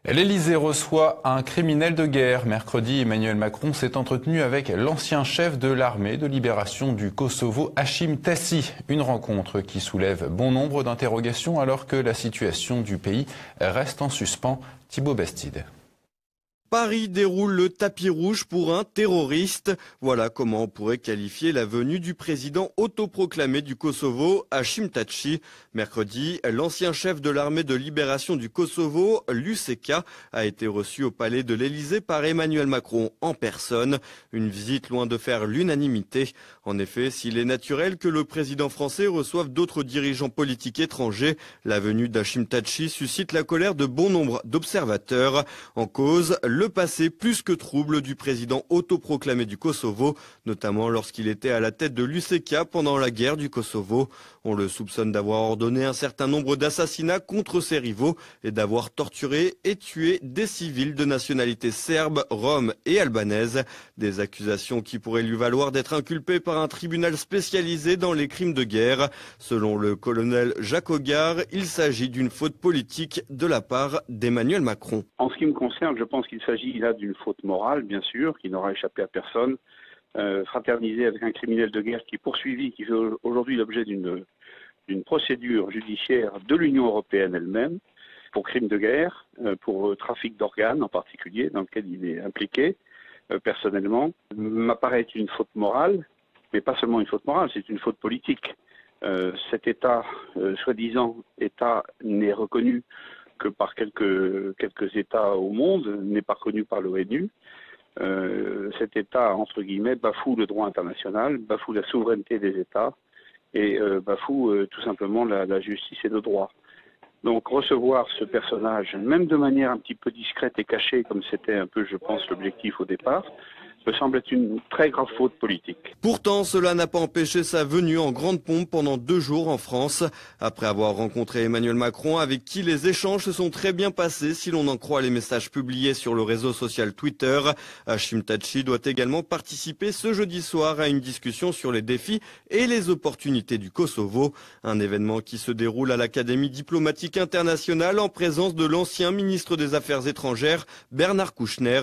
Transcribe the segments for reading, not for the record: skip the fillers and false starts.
L'Élysée reçoit un criminel de guerre. Mercredi, Emmanuel Macron s'est entretenu avec l'ancien chef de l'armée de libération du Kosovo, Hashim Thaçi. Une rencontre qui soulève bon nombre d'interrogations alors que la situation du pays reste en suspens. Thibaut Bastide. Paris déroule le tapis rouge pour un terroriste. Voilà comment on pourrait qualifier la venue du président autoproclamé du Kosovo, Hashim Thaçi. Mercredi, l'ancien chef de l'armée de libération du Kosovo, l'UÇK, a été reçu au palais de l'Élysée par Emmanuel Macron en personne. Une visite loin de faire l'unanimité. En effet, s'il est naturel que le président français reçoive d'autres dirigeants politiques étrangers, la venue d'Hashim Thaçi suscite la colère de bon nombre d'observateurs. En cause, le passé plus que trouble du président autoproclamé du Kosovo, notamment lorsqu'il était à la tête de l'UÇK pendant la guerre du Kosovo. On le soupçonne d'avoir ordonné un certain nombre d'assassinats contre ses rivaux et d'avoir torturé et tué des civils de nationalité serbe, rome et albanaise. Des accusations qui pourraient lui valoir d'être inculpé par un tribunal spécialisé dans les crimes de guerre. Selon le colonel Jacques Auguard, il s'agit d'une faute politique de la part d'Emmanuel Macron. En ce qui me concerne, je pense qu'il s'agit là d'une faute morale, bien sûr, qui n'aura échappé à personne. Fraterniser avec un criminel de guerre qui est poursuivi, qui fait aujourd'hui l'objet d'une procédure judiciaire de l'Union européenne elle-même, pour crime de guerre, pour trafic d'organes en particulier, dans lequel il est impliqué, personnellement, m'apparaît être une faute morale, mais pas seulement une faute morale, c'est une faute politique. Cet État, soi-disant État, n'est reconnu que par quelques États au monde, n'est pas reconnu par l'ONU. Cet État, entre guillemets, bafoue le droit international, bafoue la souveraineté des États et bafoue tout simplement la justice et le droit. Donc recevoir ce personnage, même de manière un petit peu discrète et cachée, comme c'était un peu, je pense, l'objectif au départ, me semble être une très grave faute politique. Pourtant, cela n'a pas empêché sa venue en grande pompe pendant 2 jours en France. Après avoir rencontré Emmanuel Macron, avec qui les échanges se sont très bien passés si l'on en croit les messages publiés sur le réseau social Twitter, Hashim Thaçi doit également participer ce jeudi soir à une discussion sur les défis et les opportunités du Kosovo. Un événement qui se déroule à l'Académie diplomatique internationale en présence de l'ancien ministre des Affaires étrangères, Bernard Kouchner.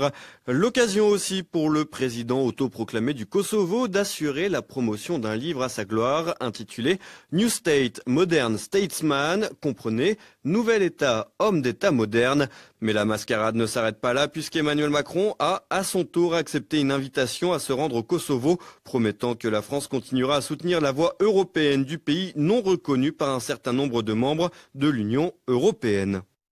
L'occasion aussi pour le président autoproclamé du Kosovo d'assurer la promotion d'un livre à sa gloire intitulé New State, Modern Statesman, comprenez Nouvel État, homme d'État moderne. Mais la mascarade ne s'arrête pas là puisqu'Emmanuel Macron a à son tour accepté une invitation à se rendre au Kosovo, promettant que la France continuera à soutenir la voie européenne du pays non reconnu par un certain nombre de membres de l'Union européenne.